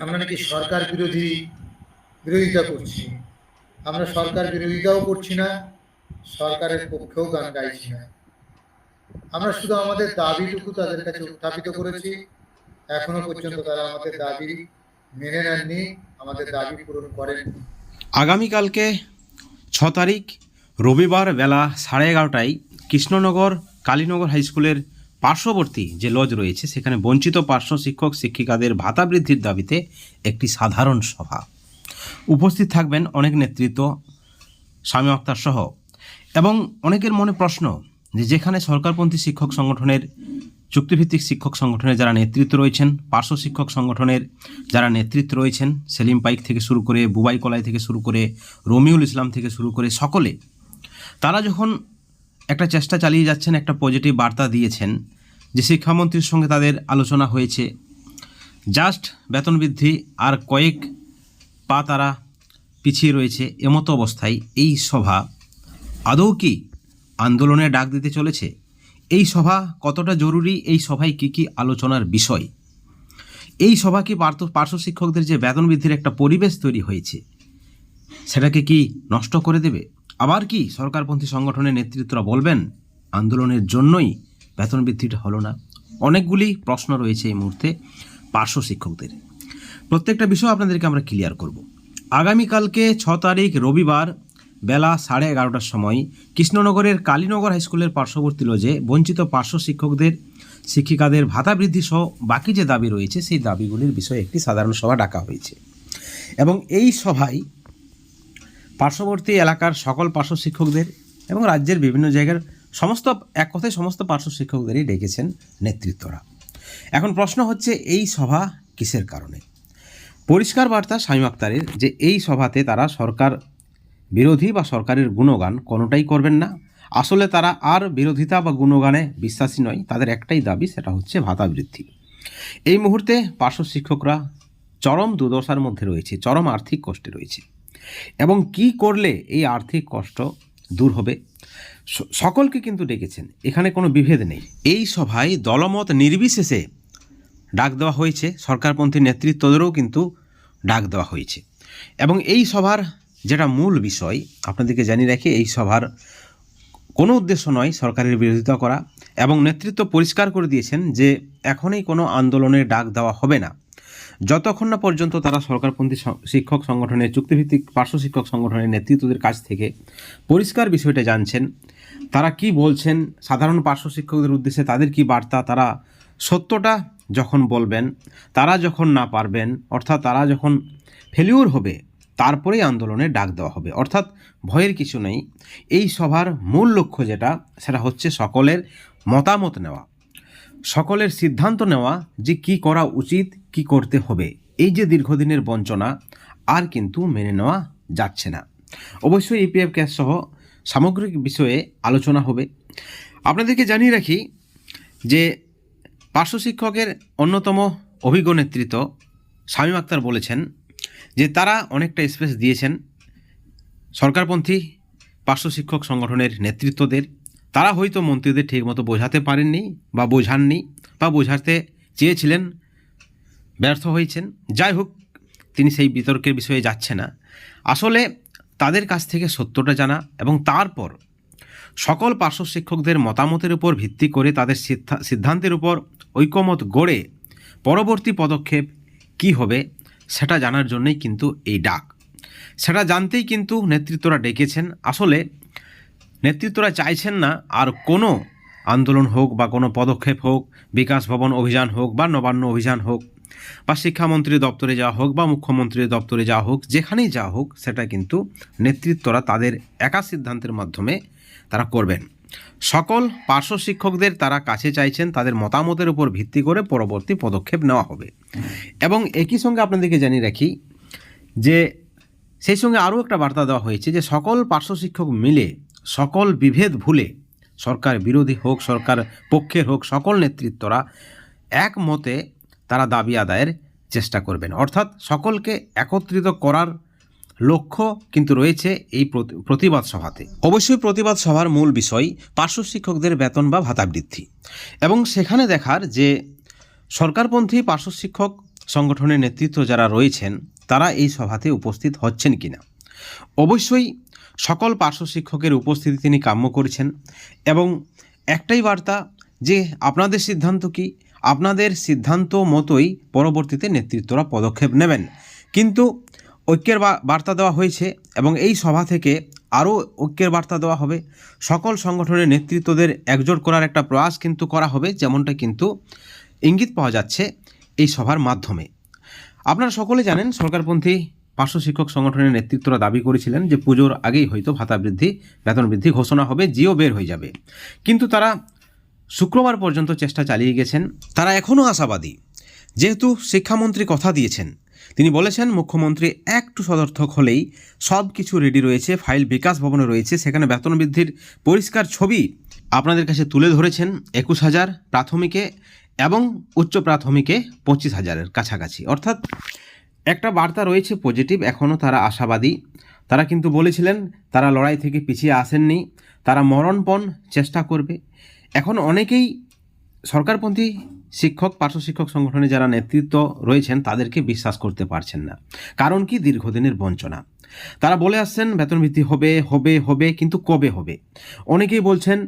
আমরা নাকি সরকার বিরোধিতা করছি। আমরা সরকার বিরোধিতাও করছি না, সরকারের পক্ষেও গান গাইছি না। আমরা শুধু আমাদের দাবিটুকু তাদের কাছে উত্থাপিত করেছি। এখনো পর্যন্ত তারা আমাদের দাবি মেনে নেননি, আমাদের দাবি পূরণ করেননি। আগামীকালকে 6 তারিখ রবিবার বেলা 11:30টায় কৃষ্ণনগর কালীনগর হাই স্কুলের পার্শ্ববর্তী যে লজ রয়েছে সেখানে বঞ্চিত পার্শ্ব শিক্ষক শিক্ষিকাদের ভাতা বৃদ্ধির দাবিতে একটি সাধারণ সভা। উপস্থিত থাকবেন অনেক নেতৃত্ব, শামীম আখতার সহ। এবং অনেকের মনে প্রশ্ন যে যেখানে সরকারপন্থী শিক্ষক সংগঠনের, চুক্তিভিত্তিক শিক্ষক সংগঠনের যারা নেতৃত্ব রয়েছেন, পার্শ্ব শিক্ষক সংগঠনের যারা নেতৃত্ব রয়েছেন, সেলিম পাইক থেকে শুরু করে বুবাই কলাই থেকে শুরু করে রমিউল ইসলাম থেকে শুরু করে সকলে, তারা যখন একটা চেষ্টা চালিয়ে যাচ্ছেন, একটা পজিটিভ বার্তা দিয়েছেন যে শিক্ষামন্ত্রীর সঙ্গে তাদের আলোচনা হয়েছে, জাস্ট বেতন বৃদ্ধি আর কয়েক পা তারা পিছিয়ে রয়েছে, এমতো অবস্থায় এই সভা আদৌ কি আন্দোলনের ডাক দিতে চলেছে? এই সভা কতটা জরুরি? এই সভায় কী কী আলোচনার বিষয়? এই সভা কি পার্শ্ব শিক্ষকদের যে বেতন বৃদ্ধির একটা পরিবেশ তৈরি হয়েছে সেটাকে কি নষ্ট করে দেবে? আবার কি সরকারপন্থী সংগঠনের নেতৃত্বরা বলবেন আন্দোলনের জন্যই বেতন বৃদ্ধিটা হলো না? অনেকগুলি প্রশ্ন রয়েছে এই মুহূর্তে পার্শ্ব শিক্ষকদের। প্রত্যেকটা বিষয় আপনাদেরকে আমরা ক্লিয়ার করব। আগামীকালকে 6 তারিখ রবিবার বেলা 11:30টার সময় কৃষ্ণনগরের কালীনগর হাইস্কুলের পার্শ্ববর্তী লজে বঞ্চিত পার্শ্ব শিক্ষকদের শিক্ষিকাদের ভাতা বৃদ্ধি সহ বাকি যে দাবি রয়েছে সেই দাবিগুলির বিষয়ে একটি সাধারণ সভা ডাকা হয়েছে। এবং এই সভায় পার্শ্ববর্তী এলাকার সকল পার্শ্ব শিক্ষকদের এবং রাজ্যের বিভিন্ন জায়গার সমস্ত, এক কথায় সমস্ত পার্শ্ব শিক্ষকদেরই ডেকেছেন নেতৃত্বরা। এখন প্রশ্ন হচ্ছে এই সভা কিসের কারণে? পরিষ্কার বার্তা শামীম আখতারের যে এই সভাতে তারা সরকার বিরোধী বা সরকারের গুণগান কোনোটাই করবেন না। আসলে তারা আর বিরোধিতা বা গুণগানে বিশ্বাসী নয়, তাদের একটাই দাবি, সেটা হচ্ছে ভাতা বৃদ্ধি। এই মুহূর্তে পার্শ্ব শিক্ষকরা চরম দুর্দশার মধ্যে রয়েছে, চরম আর্থিক কষ্টে রয়েছে। এবং কি করলে এই আর্থিক কষ্ট দূর হবে সকলকে কিন্তু ডেকেছেন, এখানে কোনো বিভেদ নেই। এই সভায় দলমত নির্বিশেষে ডাক দেওয়া হয়েছে, সরকারপন্থী নেতৃত্বদেরও কিন্তু ডাক দেওয়া হয়েছে। এবং এই সভার যেটা মূল বিষয় আপনাদেরকে জানিয়ে রাখি, এই সভার কোনো উদ্দেশ্য নয় সরকারের বিরোধিতা করা, এবং নেতৃত্ব পরিষ্কার করে দিয়েছেন যে এখনই কোনো আন্দোলনের ডাক দেওয়া হবে না যতক্ষণ না পর্যন্ত তারা সরকারপন্থী শিক্ষক সংগঠনের, চুক্তিভিত্তিক পার্শ্ব শিক্ষক সংগঠনের নেতৃত্বদের কাছ থেকে পরিষ্কার বিষয়টা জানছেন, তারা কি বলছেন, সাধারণ পার্শ্ব শিক্ষকদের উদ্দেশ্যে তাদের কি বার্তা, তারা সত্যটা যখন বলবেন, তারা যখন না পারবেন, অর্থাৎ তারা যখন ফেলিউর হবে, তারপরেই আন্দোলনের ডাক দেওয়া হবে। অর্থাৎ ভয়ের কিছু নেই। এই সভার মূল লক্ষ্য যেটা, সেটা হচ্ছে সকলের মতামত নেওয়া, সকলের সিদ্ধান্ত নেওয়া যে কি করা উচিত, কি করতে হবে। এই যে দীর্ঘদিনের বঞ্চনা আর কিন্তু মেনে নেওয়া যাচ্ছে না। অবশ্যই ইপিএফ ক্যাশ সহ সামগ্রিক বিষয়ে আলোচনা হবে। আপনাদেরকে জানিয়ে রাখি যে পার্শ্ব শিক্ষকের অন্যতম অভিজ্ঞ নেতৃত্ব শামীম আখতার বলেছেন যে তারা অনেকটা স্পেস দিয়েছেন সরকারপন্থী পার্শ্ব শিক্ষক সংগঠনের নেতৃত্বদের। তারা হয়তো মন্ত্রীদের ঠিকমতো বোঝাতে পারেননি বা বোঝাননি, বা বোঝাতে চেয়েছিলেন, ব্যর্থ হয়েছেন। যাই হোক, তিনি সেই বিতর্কের বিষয়ে যাচ্ছে না। আসলে তাদের কাছ থেকে সত্যটা জানা এবং তারপর সকল পার্শ্ব শিক্ষকদের মতামতের উপর ভিত্তি করে তাদের সিদ্ধান্তের উপর ঐকমত গড়ে পরবর্তী পদক্ষেপ কি হবে সেটা জানার জন্যই কিন্তু এই ডাক। সেটা জানতেই কিন্তু নেতৃত্বরা ডেকেছেন। আসলে নেতৃত্বরা চাইছেন না আর কোনো আন্দোলন হোক বা কোনো পদক্ষেপ হোক, বিকাশ ভবন অভিযান হোক বা নবান্ন অভিযান হোক বা শিক্ষামন্ত্রীর দপ্তরে যাওয়া হোক বা মুখ্যমন্ত্রীর দপ্তরে যাওয়া হোক, যেখানেই যাওয়া হোক, সেটা কিন্তু নেতৃত্বরা তাদের একা সিদ্ধান্তের মাধ্যমে তারা করবেন। সকল পার্শ্ব শিক্ষকদের তারা কাছে চাইছেন, তাদের মতামতের উপর ভিত্তি করে পরবর্তী পদক্ষেপ নেওয়া হবে। এবং একই সঙ্গে আপনাদেরকে জানিয়ে রাখি যে সেই সঙ্গে আরও একটা বার্তা দেওয়া হয়েছে যে সকল পার্শ্ব শিক্ষক মিলে, সকল বিভেদ ভুলে, সরকার বিরোধী হোক, সরকার পক্ষের হোক, সকল নেতৃত্বরা একমতে তারা দাবি আদায়ের চেষ্টা করবেন। অর্থাৎ সকলকে একত্রিত করার লক্ষ্য কিন্তু রয়েছে এই প্রতিবাদ সভাতে। অবশ্যই প্রতিবাদ সভার মূল বিষয় পার্শ্ব শিক্ষকদের বেতন বা ভাতা বৃদ্ধি, এবং সেখানে দেখার যে সরকারপন্থী পার্শ্ব শিক্ষক সংগঠনের নেতৃত্ব যারা রয়েছেন তারা এই সভাতে উপস্থিত হচ্ছেন কিনা। অবশ্যই সকল পার্শ্ব শিক্ষকের উপস্থিতি তিনি কাম্য করেছেন এবং একটাই বার্তা যে আপনাদের সিদ্ধান্ত কি, আপনাদের সিদ্ধান্ত মতোই পরবর্তীতে নেতৃত্বরা পদক্ষেপ নেবেন। কিন্তু ঐক্যের বার্তা দেওয়া হয়েছে এবং এই সভা থেকে আরও ঐক্যের বার্তা দেওয়া হবে। সকল সংগঠনের নেতৃত্বদের একজোট করার একটা প্রয়াস কিন্তু করা হবে, যেমনটা কিন্তু ইঙ্গিত পাওয়া যাচ্ছে এই সভার মাধ্যমে। আপনারা সকলে জানেন সরকারপন্থী পার্শ্ব শিক্ষক সংগঠনের নেতৃত্বরা দাবি করেছিলেন যে পুজোর আগেই হয়তো ভাতা বৃদ্ধি, বেতন বৃদ্ধি ঘোষণা হবে, জিও বের হয়ে যাবে। কিন্তু তারা শুক্রবার পর্যন্ত চেষ্টা চালিয়ে গেছেন। তারা এখনও আশাবাদী, যেহেতু শিক্ষামন্ত্রী কথা দিয়েছেন, তিনি বলেছেন মুখ্যমন্ত্রী একটু সদর্থক হলেই সব কিছু রেডি রয়েছে, ফাইল বিকাশ ভবনে রয়েছে, সেখানে বেতন বৃদ্ধির পরিষ্কার ছবি আপনাদের কাছে তুলে ধরেছেন। 21,000 প্রাথমিকে এবং উচ্চ প্রাথমিকে 25,000-এর কাছাকাছি। অর্থাৎ একটা বার্তা রয়েছে পজিটিভ। এখনও তারা আশাবাদী। তারা কিন্তু বলেছিলেন তারা লড়াই থেকে পিছিয়ে আসেননি, তারা মরণপণ চেষ্টা করবে। এখন অনেকেই সরকারপন্থী শিক্ষক পার্শ্ব শিক্ষক সংগঠনে যারা নেতৃত্ব রয়েছেন তাদেরকে বিশ্বাস করতে পারছেন না। কারণ কি? দীর্ঘদিনের বঞ্চনা। তারা বলে আসছেন বেতন বৃদ্ধি হবে হবে হবে, কিন্তু কবে হবে? অনেকেই বলছেন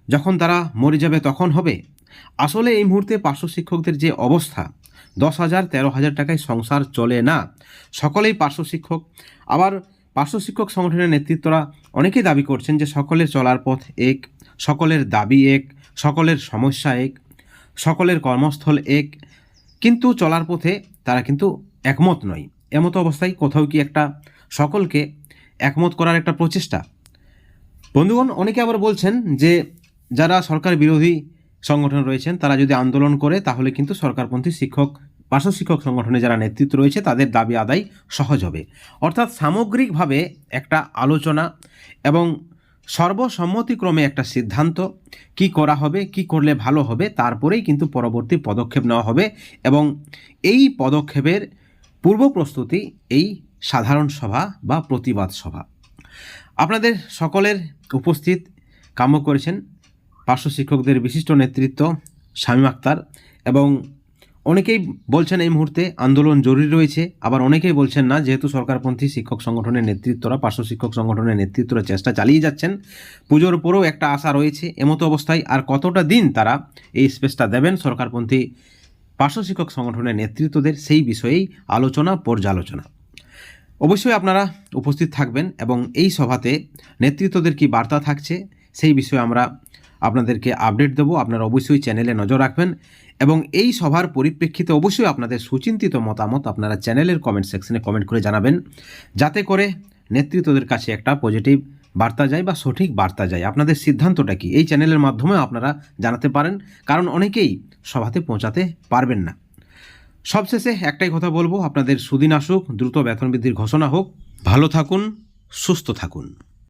যখন তারা মরে যাবে তখন হবে। আসলে এই মুহূর্তে পার্শ্ব শিক্ষকদের যে অবস্থা, 10,000 13,000 টাকায় সংসার চলে না। সকলেই পার্শ্ব শিক্ষক। আবার পার্শ্ব শিক্ষক সংগঠনের নেতৃত্বরা অনেকেই দাবি করছেন যে সকলের চলার পথ এক, সকলের দাবি এক, সকলের সমস্যা এক, সকলের কর্মস্থল এক, কিন্তু চলার পথে তারা কিন্তু একমত নয়। এমতো অবস্থায় কোথাও কি একটা সকলকে একমত করার একটা প্রচেষ্টা? বন্ধুগণ, অনেকে আবার বলছেন যে যারা সরকার বিরোধী সংগঠন রয়েছেন তারা যদি আন্দোলন করে তাহলে কিন্তু সরকারপন্থী শিক্ষক পার্শ্ব শিক্ষক সংগঠনে যারা নেতৃত্ব রয়েছে তাদের দাবি আদায় সহজ হবে। অর্থাৎ সামগ্রিকভাবে একটা আলোচনা এবং সর্বসম্মতিক্রমে একটা সিদ্ধান্ত কি করা হবে, কি করলে ভালো হবে, তারপরেই কিন্তু পরবর্তী পদক্ষেপ নেওয়া হবে। এবং এই পদক্ষেপের পূর্ব প্রস্তুতি এই সাধারণ সভা বা প্রতিবাদ সভা। আপনাদের সকলের উপস্থিত কাম্য করেছেন পার্শ্ব শিক্ষকদের বিশিষ্ট নেতৃত্ব শামীম আক্তার, এবং অনেকেই বলছেন এই মুহূর্তে আন্দোলন জরুরি রয়েছে। আবার অনেকেই বলছেন না, যেহেতু সরকারপন্থী শিক্ষক সংগঠনের নেতৃত্বরা পার্শ্ব শিক্ষক সংগঠনের নেতৃত্বরা চেষ্টা চালিয়ে যাচ্ছেন। পুজোর উপরেও একটা আশা রয়েছে। এমতো অবস্থায় আর কতটা দিন তারা এই স্পেসটা দেবেন সরকারপন্থী পার্শ্ব শিক্ষক সংগঠনের নেতৃত্বদের, সেই বিষয়েই আলোচনা পর্যালোচনা। অবশ্যই আপনারা উপস্থিত থাকবেন এবং এই সভাতে নেতৃত্বদের কি বার্তা থাকছে সেই বিষয়ে আমরা আপনাদেরকে আপডেট দেবো। আপনারা অবশ্যই চ্যানেলে নজর রাখবেন এবং এই সভার পরিপ্রেক্ষিতে অবশ্যই আপনাদের সুচিন্তিত মতামত আপনারা চ্যানেলের কমেন্ট সেকশনে কমেন্ট করে জানাবেন, যাতে করে নেতৃত্বদের কাছে একটা পজিটিভ বার্তা যায় বা সঠিক বার্তা যায়। আপনাদের সিদ্ধান্তটা কি এই চ্যানেলের মাধ্যমে আপনারা জানাতে পারেন, কারণ অনেকেই সভাতে পৌঁছাতে পারবেন না। সবশেষে একটাই কথা বলবো, আপনাদের সুদিন আসুক, দ্রুত বেতন বৃদ্ধির ঘোষণা হোক। ভালো থাকুন, সুস্থ থাকুন।